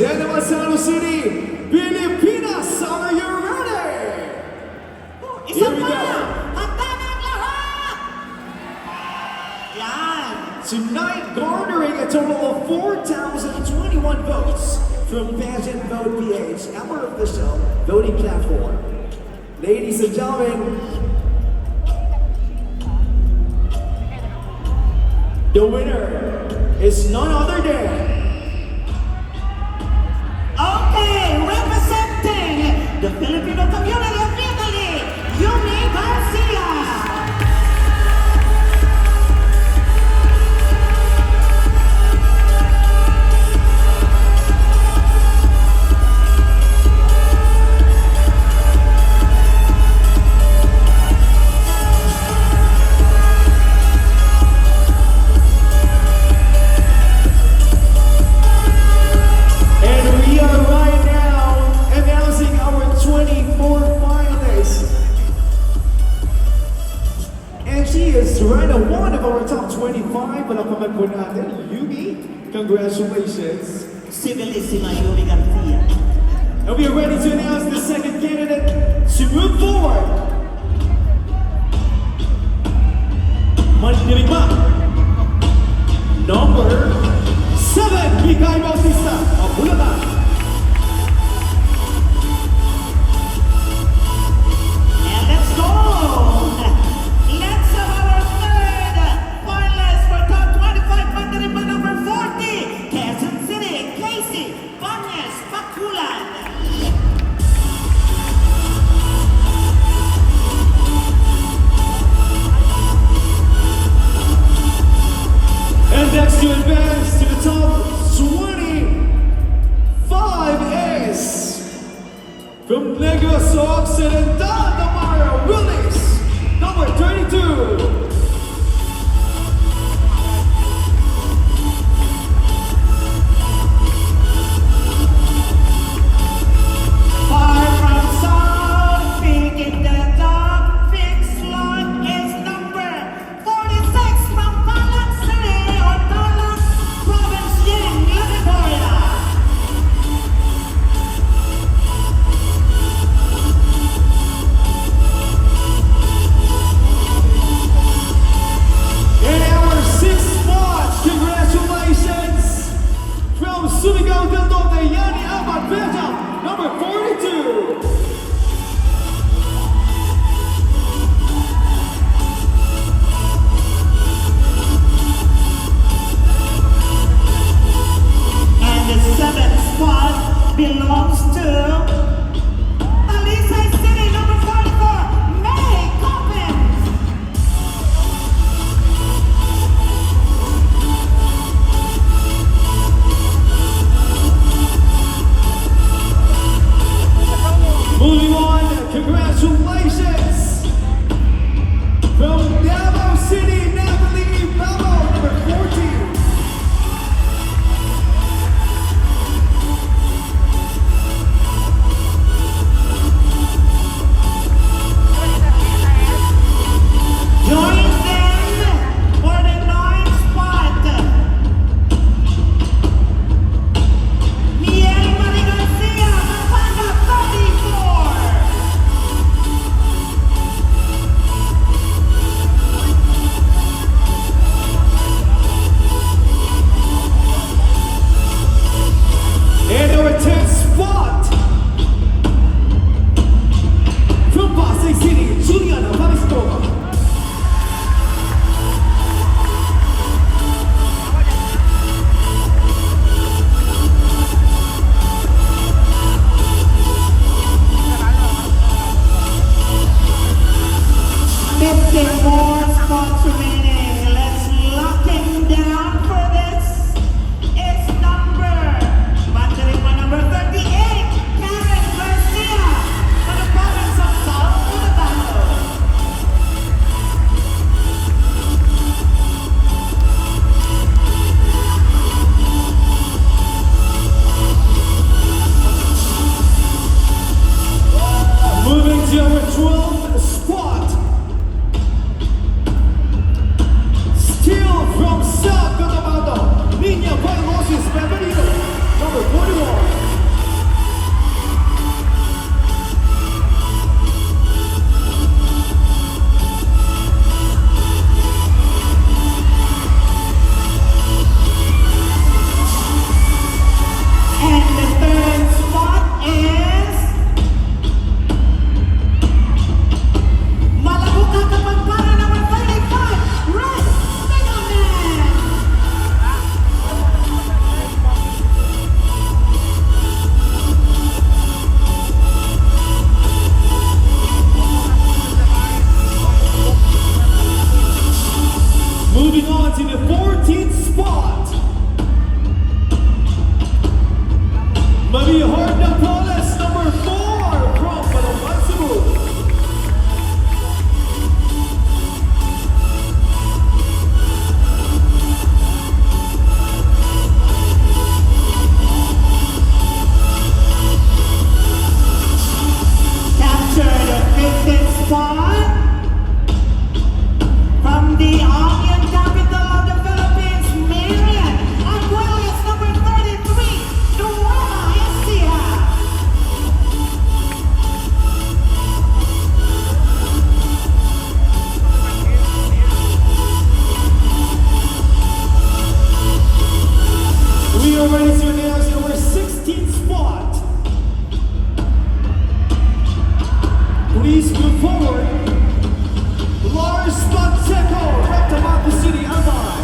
And naman sa Ano City, Pilipinas, are you ready? Isa pa! Handa na ang lahat! Yan! Tonight, garnering a total of 4,021 votes from Pageant Vote PH, our official voting platform. Ladies and gentlemen, the winner is none other than... Okay, representing the Filipino community of Italy, Yumi Garcia! Right, one of our top 25, palakpakan po natin, Yumi. Congratulations. Civilissima Yumi Garcia. And we are ready to announce the second candidate to move forward. Mandirigma. Number 7, Mikay Bautista of Bulacan. And let's go! Let's have our third finalist for top 25 Mandirigma number 40, Quezon City, Casey Banez Pakulan. And next to advance to the top 25 is from Negros Occidental, Tamara Willis, number 32. Far from South, big in the top, big slot is number 46 from Talang City or Talang Province in Liberia. In our 6th spot, congratulations from Surigao del Norte, Yani Abad Belgium, number 42. And the 7th spot belongs to Talisay City, number 44, May Coppins. Moving on, congratulations from Davao City, Natalie Babo, number 14. be Hornapolis number 4 from Mandirigma. Captured the 15th spot from the Onion capital of the Philippines, Marian. And Williams number 33, Nueva Ecija. We are ready to announce our 16th spot. Please move forward. Lars Fonseca, Rectamata City, Albay.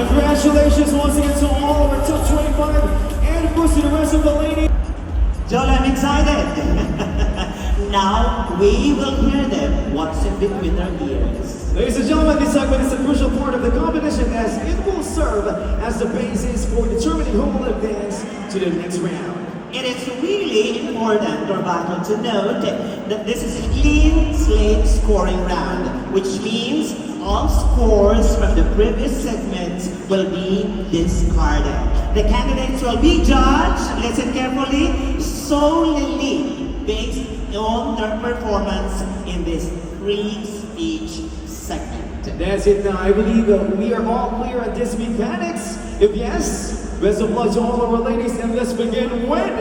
Congratulations once again to all of our top 25 and of course to the rest of the ladies. Joel, I'm excited. Now we will hear them what's in between their ears. Ladies and gentlemen, this segment is a crucial part of the competition as it will serve as the basis for determining who will advance to the next round. It is really important, Norbato, to note that this is a clean slate scoring round, which means all scores from the previous segments will be discarded. The candidates will be judged, listen carefully, solely based on their performance in this free speech segment. That's it now. I believe we are all clear on this mechanics. If yes, best of luck to all of our ladies and let's begin with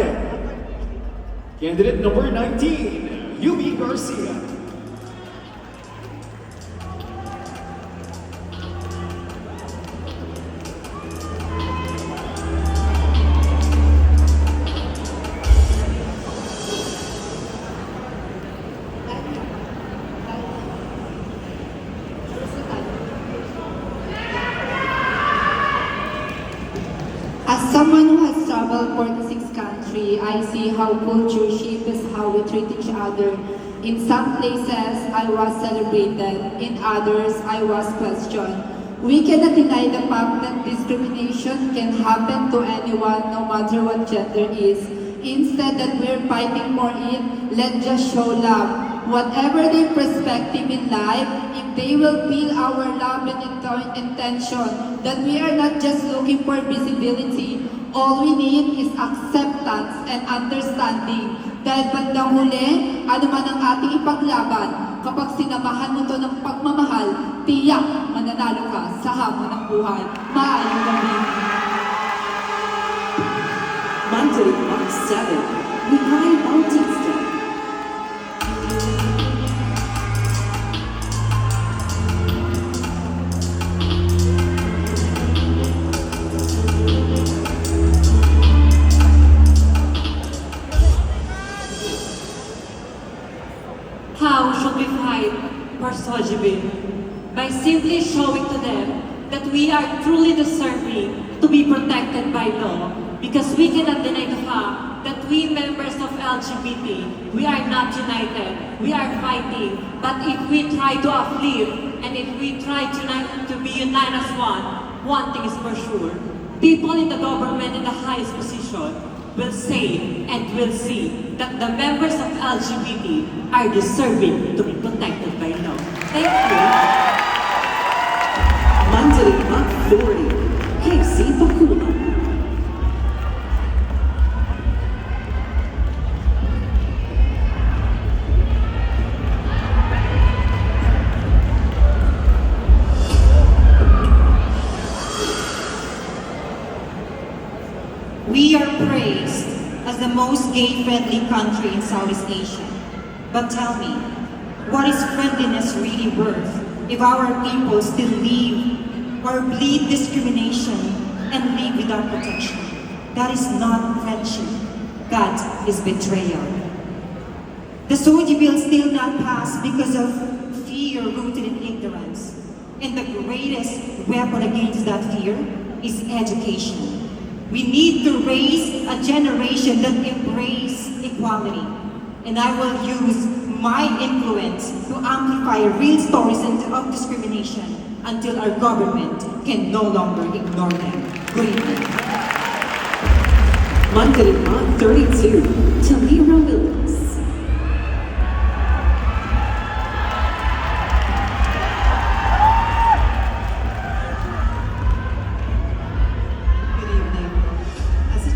candidate number 19, Yumi Garcia. As someone who has traveled 46 countries, I see how culture shapes how we treat each other. In some places, I was celebrated. In others, I was questioned. We cannot deny the fact that discrimination can happen to anyone, no matter what gender is. Instead that we're fighting for it, let's just show love. Whatever their perspective in life, if they will feel our love and intention, that we are not just looking for visibility, all we need is acceptance and understanding. Dahil bandang huli, ano man ang ating ipaglaban, kapag sinamahan mo to ng pagmamahal, tiyak mananalo ka sa hamon ng buhay. Maayong gabi. Mandirigma 7, Mikhail Bautista. How should we fight for Sojibin? By simply showing to them that we are truly deserving to be protected by law, because we cannot deny the fact that we members of LGBT, we are not united, we are fighting, but if we try to uplift and if we try to be united as one thing is for sure, people in the government in the highest position will say and will see that the members of LGBT are deserving to be protected by law. Thank you. Mandirigma 40, Casey Bakula. We are praised as the most gay-friendly country in Southeast Asia. But tell me, what is friendliness really worth if our people still live or bleed discrimination and live without protection? That is not friendship. That is betrayal. The Soji bill still not passed because of fear rooted in ignorance. And the greatest weapon against that fear is education. We need to raise a generation that embrace equality. And I will use my influence to amplify real stories of discrimination until our government can no longer ignore them. Good evening. Mandirigma 32, Tamira Willis.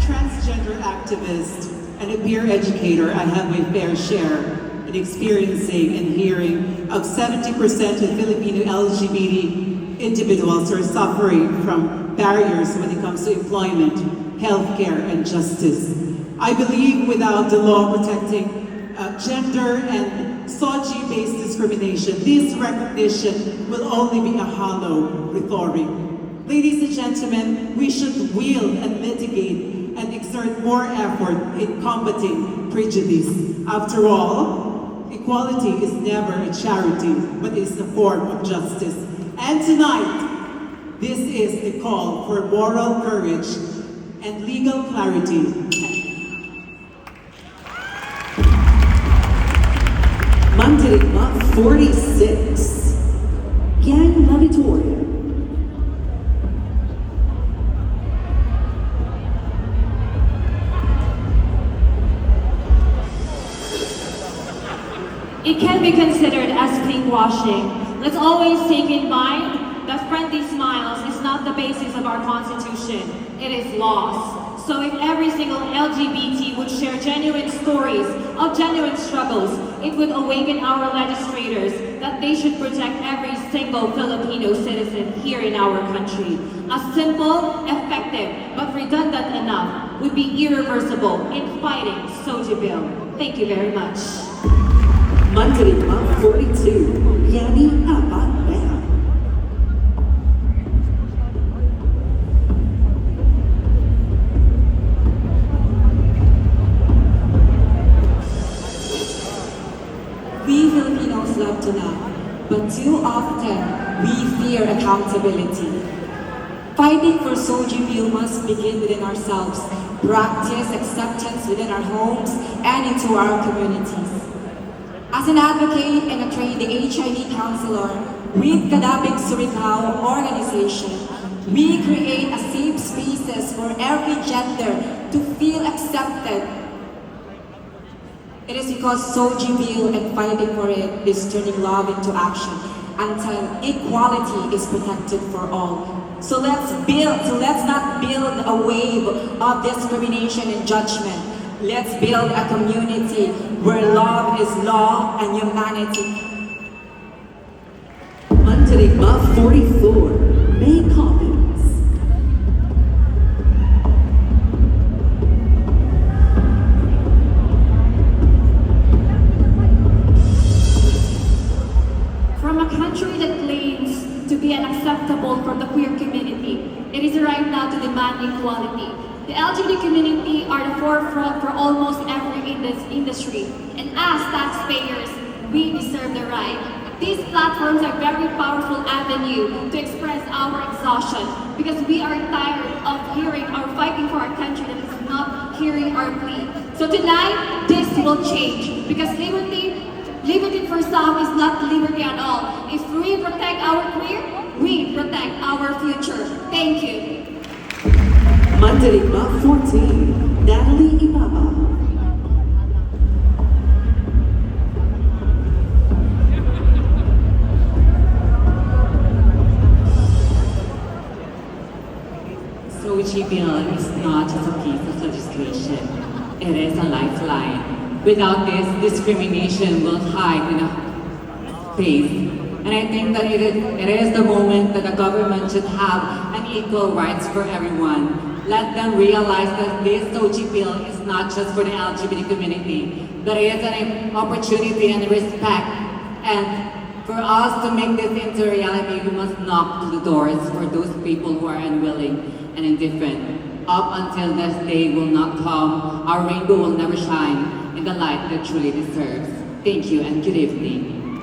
Transgender activist and a peer educator, I have my fair share in experiencing and hearing of 70% of Filipino LGBT individuals who are suffering from barriers when it comes to employment, healthcare, and justice. I believe without the law protecting gender and Soji-based discrimination, this recognition will only be a hollow rhetoric. Ladies and gentlemen, we should wield and mitigate and exert more effort in combating prejudice. After all, equality is never a charity, but is a form of justice. And tonight, This is the call for moral courage and legal clarity. Mandirigma 46. Gang Lavitoria. It can be considered as pinkwashing. Let's always take in mind that friendly smiles is not the basis of our Constitution. It is laws. So if every single LGBT would share genuine stories of genuine struggles, it would awaken our legislators that they should protect every single Filipino citizen here in our country. A simple, effective, but redundant enough would be irreversible in fighting Soji Bill. Thank you very much. Mandirigma 42. Yani Apat Bea. We Filipinos love to laugh, but too often we fear accountability. Fighting for Soji Bill must begin within ourselves, practice acceptance within our homes and into our communities. As an advocate and a trained HIV counselor with Kadabing Surigao organization, we create a safe spaces for every gender to feel accepted. It is because Soji Bill and fighting for it is turning love into action until equality is protected for all. So let's not build a wave of discrimination and judgment. Let's build a community where love is law and humanity. Mandirigma 44. May Commons. From a country that claims to be unacceptable for the queer community, it is right now to demand equality. The LGBT community are the forefront for almost every industry, and as taxpayers, we deserve the right. These platforms are very powerful avenue to express our exhaustion because we are tired of hearing or fighting for our country that is not hearing our plea. So tonight, this will change because liberty for some is not liberty at all. If we protect our queer, we protect our future. Thank you. Mandirigma 14. Natalie Ibaba. Soji Bill is not just a piece of legislation. It is a lifeline. Without this, discrimination will hide in a face. And I think that it is the moment that the government should have an equal rights for everyone. Let them realize that this Soji Bill is not just for the LGBT community, but it is an opportunity and respect. And for us to make this into reality, we must knock to the doors for those people who are unwilling and indifferent. Up until this day will not come, our rainbow will never shine in the light that truly deserves. Thank you and good evening.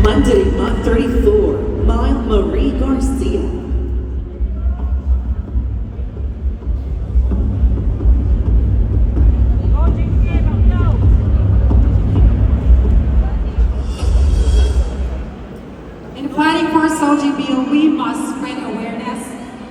Mandirigma 34. Mile Marie Garcia. Fighting for Soji Bill, we must spread awareness,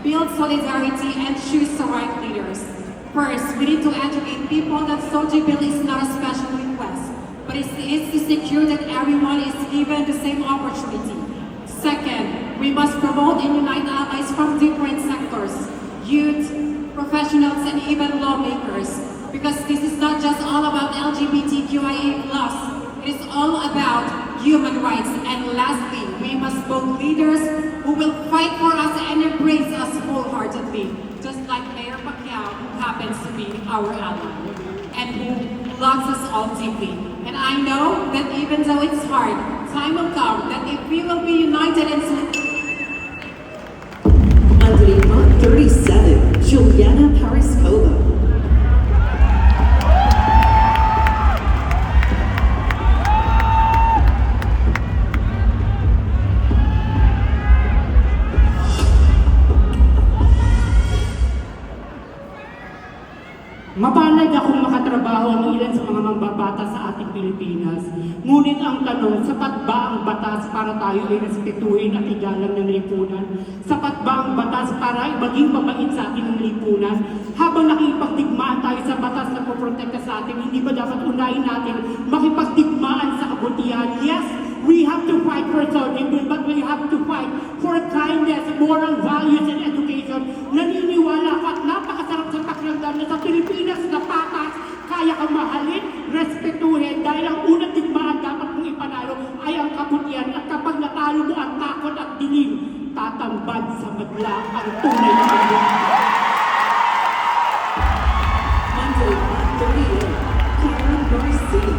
build solidarity, and choose the right leaders. First, we need to educate people that Soji Bill is not a special request, but it's to secure that everyone is given the same opportunity. Second, we must promote and unite allies from different sectors, youth, professionals, and even lawmakers, because this is not just all about LGBTQIA+, it is all about human rights. And lastly, we must vote leaders who will fight for us and embrace us wholeheartedly, just like Mayor Pacquiao, who happens to be our ally, and who loves us all deeply. And I know that even though it's hard, time will come that if we will be united and Mandirigma 37. Juliana Pariskova. Mapalad akong makatrabaho ang ilan sa mga mambabata sa ating Pilipinas. Ngunit ang tanong, sapat ba ang batas para tayo ay respetuhin at igalang ng lipunan? Sapat ba ang batas para maging mabait sa ating ng lipunan? Habang nakipagdigmaan tayo sa batas na poprotekta sa atin, hindi ba dapat unahin natin makipagdigmaan sa kabutihan? Yes, we have to fight for sovereignty, but we have to fight for kindness, moral values, and education. Naniniwala ako at napakasarap sa pakiramdam na sa Pilipinas na patas, kaya kang mahalin, respetuhin, dahil ang unang digmaan dapat mong ipanalo ay ang kabutihan. At kapag natalo mo ang takot at dilim, tatambad sa madla ang tunay na kabutihan. Mandirigma 38, Karen Garcia.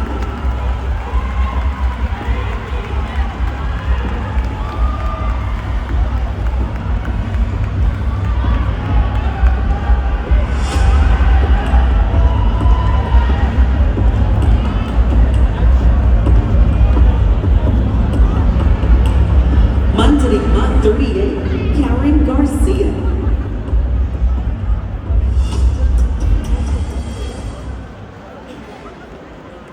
Mandirigma 38, Karen Garcia.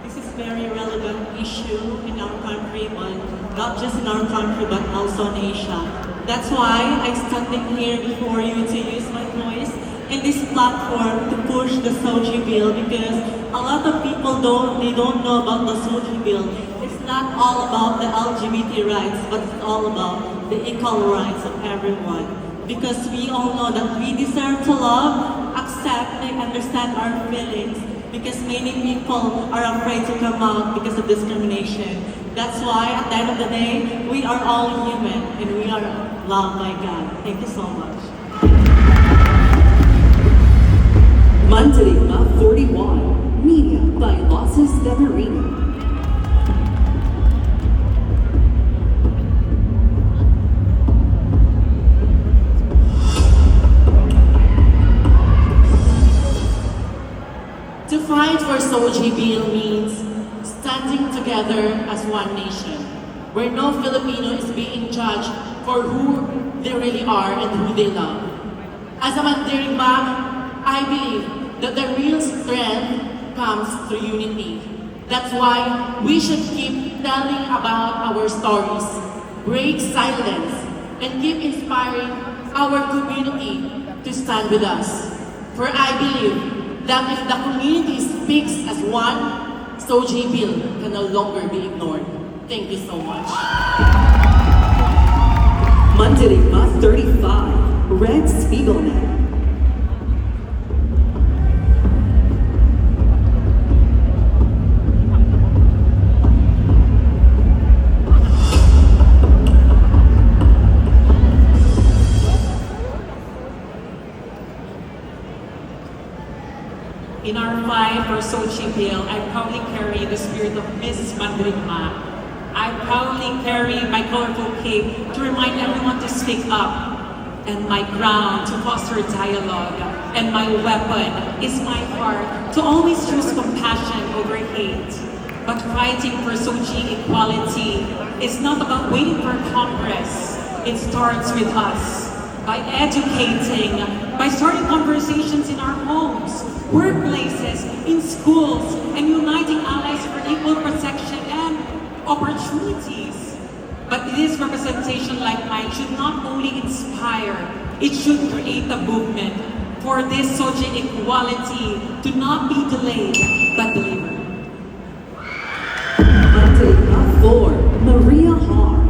This is very relevant issue in our country, but not just in our country, but also in Asia. That's why I'm standing here before you to use my voice in this platform to push the Soji bill, because a lot of people don't know about the Soji bill. It's not all about the LGBT rights, but it's all about the equal rights of everyone. Because we all know that we deserve to love, accept, and understand our feelings. Because many people are afraid to come out because of discrimination. That's why at the end of the day, we are all human and we are loved by God. Thank you so much. Mandirigma 41, Media by Losses Deverina. To fight for Soji bill means standing together as one nation, where no Filipino is being judged for who they really are and who they love. As a Mandirigma, I believe that the real strength comes through unity. That's why we should keep telling about our stories, break silence, and keep inspiring our community to stand with us. For I believe that if the community speaks as one, Soji bill can no longer be ignored. Thank you so much. Mandirigma 35, Red Spiegelman. In our fight for Sochi bill, I proudly carry the spirit of Mrs. Mandirigma. I proudly carry my colorful cape to remind everyone to speak up, and my crown to foster dialogue, and my weapon is my heart to always choose compassion over hate. But fighting for Sochi equality is not about waiting for Congress. It starts with us, by educating, by starting conversations in our homes, workplaces, in schools, and uniting allies for equal protection and opportunities. But this representation like mine should not only inspire, it should create a movement for this social equality to not be delayed, but delivered. Mandirigma 4, Maria Har.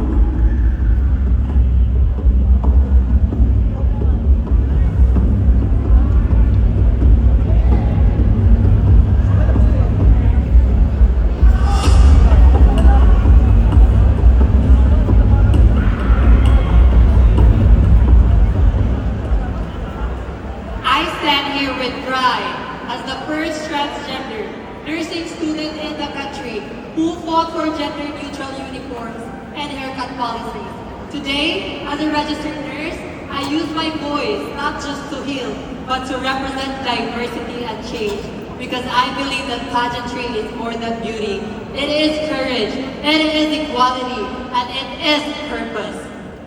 Today, as a registered nurse, I use my voice not just to heal, but to represent diversity and change. Because I believe that pageantry is more than beauty. It is courage, it is equality, and it is purpose.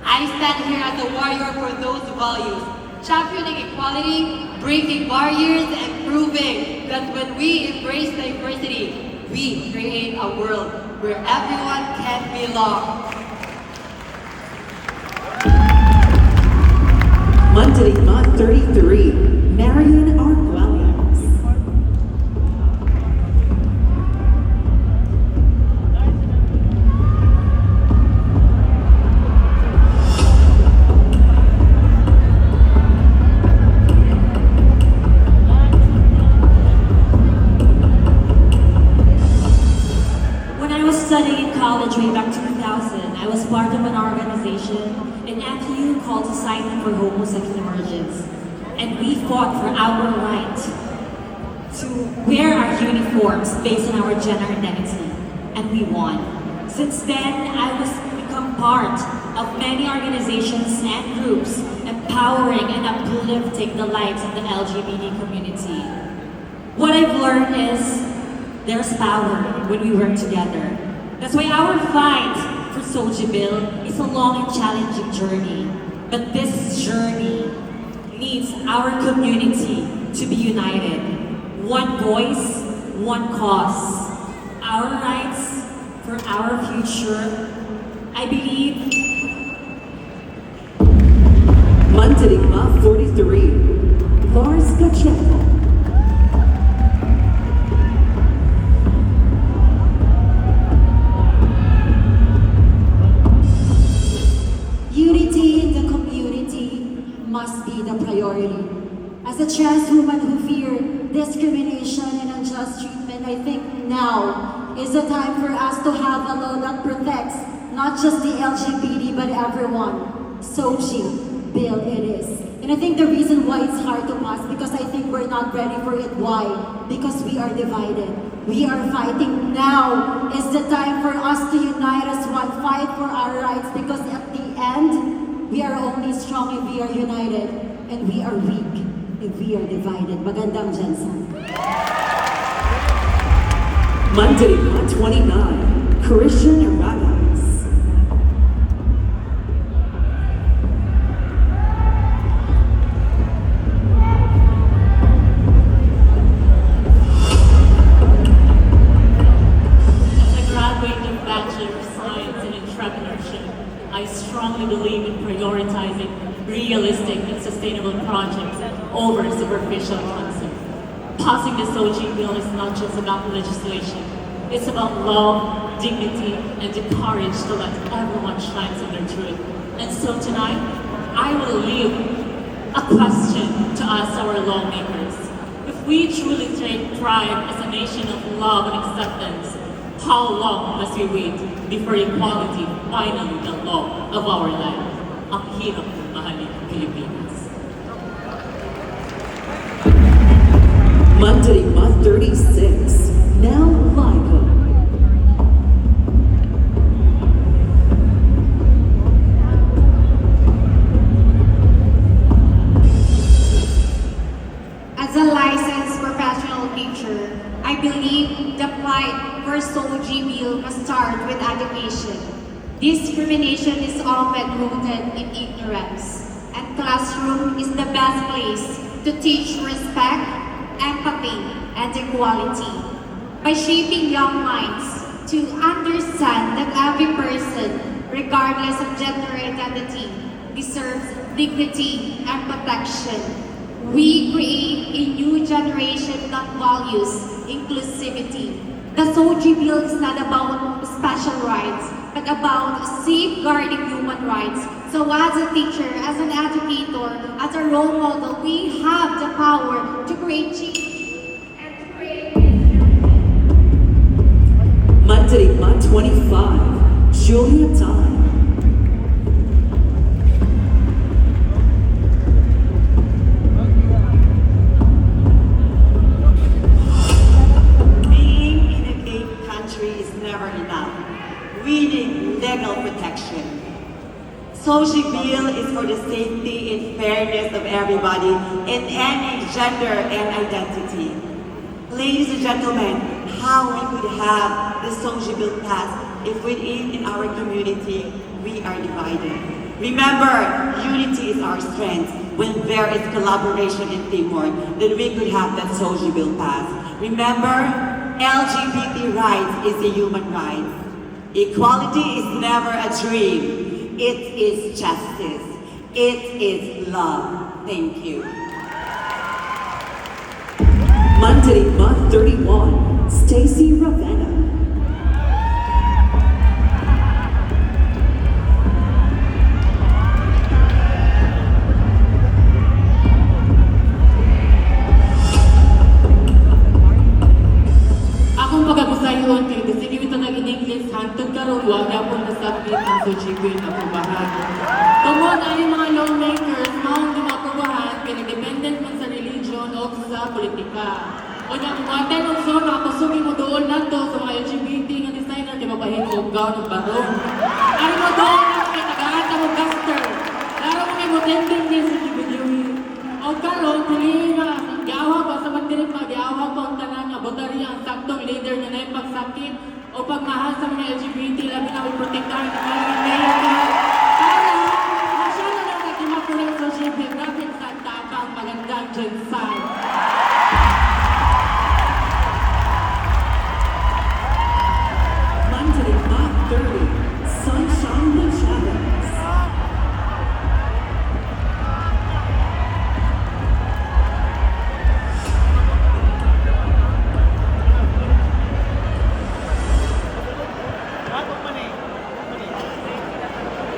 I stand here as a warrior for those values, championing equality, breaking barriers, and proving that when we embrace diversity, we create a world where everyone can belong. Mandirigma 33, Marian Arguelles. When I was studying in college way back 2000, I was part of an organization in FU called Society for Homosexual Emergence. And we fought for our right to wear our uniforms based on our gender identity. And we won. Since then, I was become part of many organizations and groups empowering and uplifting the lives of the LGBT community. What I've learned is there's power when we work together. That's why our fight for Soji Bill is a long and challenging journey. But this journey needs our community to be united. One voice, one cause. Our rights for our future. I believe Mandirigma 43, Lars Pacheco. Unity in the community must be the priority. As a trans woman who fear discrimination and unjust treatment, I think now is the time for us to have a law that protects not just the LGBT but everyone. Soji Bill it is. And I think the reason why it's hard to pass because I think we're not ready for it. Why? Because we are divided. We are fighting. Now is the time for us to unite as one, fight for our rights because at the end, we are only strong if we are united and we are weak if we are divided. Magandang Jensen. Mandirigma 29, Christian Aragas. I strongly believe in prioritizing realistic and sustainable projects over superficial concepts. Passing the Soji Bill is not just about legislation. It's about love, dignity, and the courage to let everyone shine in their truth. And so tonight, I will leave a question to us, our lawmakers. If we truly take pride as a nation of love and acceptance, how long must we wait before equality finally the law of our land? Ang hirap ng mahalin ng Pilipinas. Mandirigma 36, Nell Lico. As a licensed professional teacher, I believe the fight for Soji Bill must start with education. Discrimination is often rooted in ignorance, and classroom is the best place to teach respect, empathy, and equality. By shaping young minds to understand that every person, regardless of gender identity, deserves dignity and protection, we create a new generation that values inclusivity. The Soji Bill is not about special rights, but about safeguarding human rights. So as a teacher, as an educator, as a role model, we have the power to create change and to create... Mandirigma 25, Julia Time. We need legal protection. Soji Bill is for the safety and fairness of everybody in any gender and identity. Ladies and gentlemen, how we could have the Soji Bill passed if within in our community we are divided. Remember, unity is our strength when there is collaboration and teamwork, then we could have that social bill passed. Remember, LGBT rights is a human right. Equality is never a dream. It is justice. It is love. Thank you. Mandirigma 31, Stacy Ravenna. Akong pagagusayon kay sige ito nag in English hantod karon wa gyapon nasabit ang sujibin na pubahan. Tungod ay mga lawmakers maong dumapubahan kay independent man sa religion o sa politika. O na kumaten og sona ako sugi mo doon nato sa mga LGBT nga designer kay mapahinog gaw ng barong. Ay mo doon na kay tagahata mo gaster. Laro mo kay mo tending din sa video. O karon pili na giawag pa sa Mandirigma, giawag pa ang tanan nga botary ang saktong leader na na pagsakit o pagmahal sa mga LGBT labi na protektahan ng mga mayor para masyado na nagkimapulang sa geographic sa tapang magandang genocide. Mandirigma 30, Sunshine Chavez.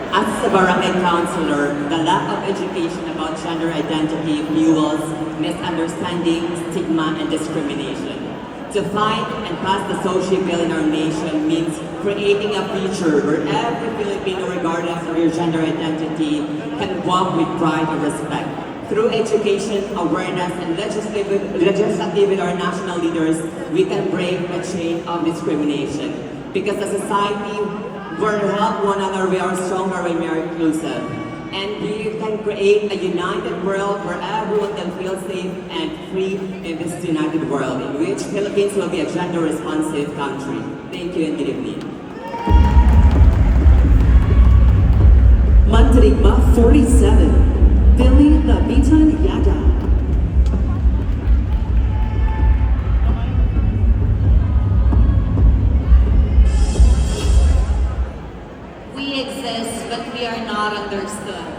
As a barangay councilor, the lack of education about gender identity fuels misunderstanding, stigma, and discrimination. To fight and pass the social bill in our nation means creating a future where every Filipino, regardless of your gender identity, can walk with pride and respect. Through education, awareness, and legislative with our national leaders, we can break the chain of discrimination. Because as a society, we're help one another, we are stronger when we are inclusive. And we can create a united world where everyone can feel safe and free in this united world, in which Philippines will be a gender-responsive country. Thank you and good evening. Mandirigma 47, Billy Labitan Yada. We exist, but we are not understood.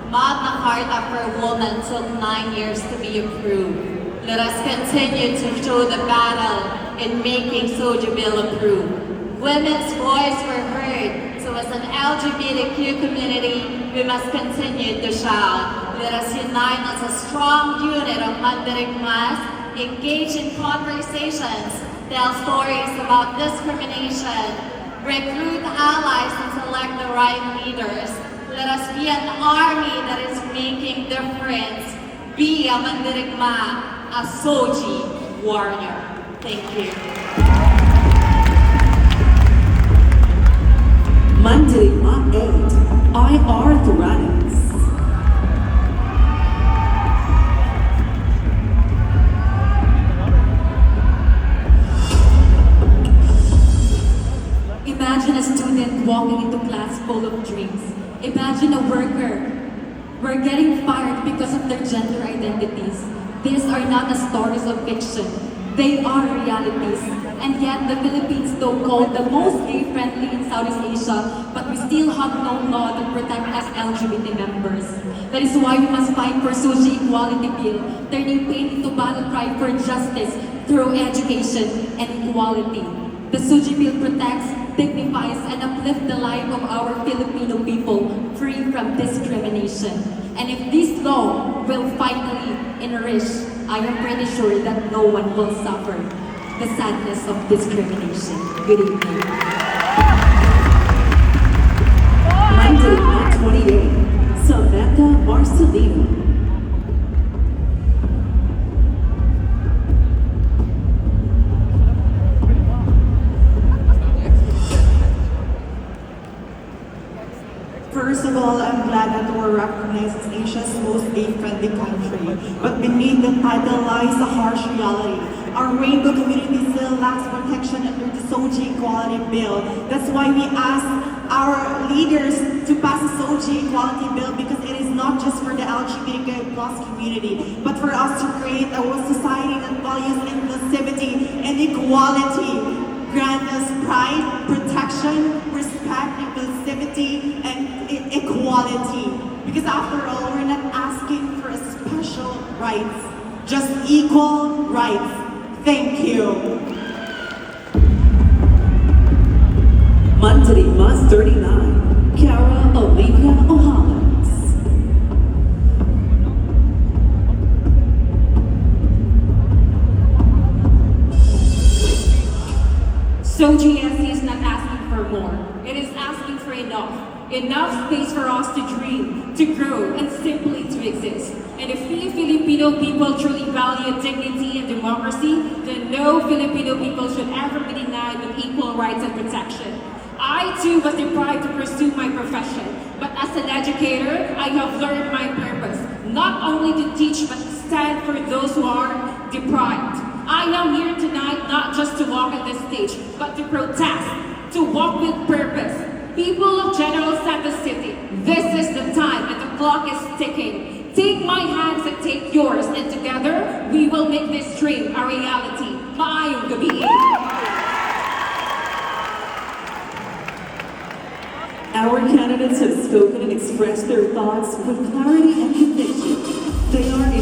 Magna Carta for women took 9 years to be approved. Let us continue to show the battle in making Soju Bill approved. Women's voice were heard, so as an LGBTQ community, we must continue to shout. Let us unite as a strong unit of Mandirigmas, engage in conversations, tell stories about discrimination, recruit allies and select the right leaders. Let us be an army that is making difference. Be a Mandirigma, a Soji warrior. Thank you. Mandirigma 8, IR Theranos. Imagine a student walking into class full of dreams. Imagine a worker. We're getting fired because of their gender identities. These are not the stories of fiction. They are realities. And yet the Philippines, though called the most gay-friendly in Southeast Asia, but we still have no law to protect us LGBT members. That is why we must fight for Soji Equality Bill, turning pain into battle cry for justice through education and equality. The Soji Bill protects, dignifies, and uplifts the life of our Filipino people free from discrimination. And if this law will finally enrich, I am pretty sure that no one will suffer the sadness of discrimination. Good evening. Mandirigma 28, Samantha Marcelino. First of all, I'm glad that we're recognized as Asia's most gay-friendly country. But beneath the title lies a harsh reality. Our rainbow community still lacks protection under the Soji Equality Bill. That's why we ask our leaders to pass the Soji Equality Bill, because it is not just for the LGBT LGBTQI plus community, but for us to create a society that values inclusivity and equality. Grant us pride, protection, respect, inclusivity, and equality. Because after all, we're not asking for a special rights, just equal rights. Thank you. Mandirigma 39, Cara Olivia O'Hollins. So GSC is not asking for more. It is asking for enough. Enough space for us to dream, to grow, and simply to exist. And if we Filipino people truly value dignity and democracy, then no Filipino people should ever be denied with equal rights and protection. I too was deprived to pursue my profession, but as an educator, I have learned my purpose, not only to teach but to stand for those who are deprived. I am here tonight not just to walk on this stage, but to protest, to walk with purpose. People of General Santos City, this is the time and the clock is ticking. Take my hands and take yours, and together we will make this dream a reality. Maayong gabi. Our candidates have spoken and expressed their thoughts with clarity and conviction. They are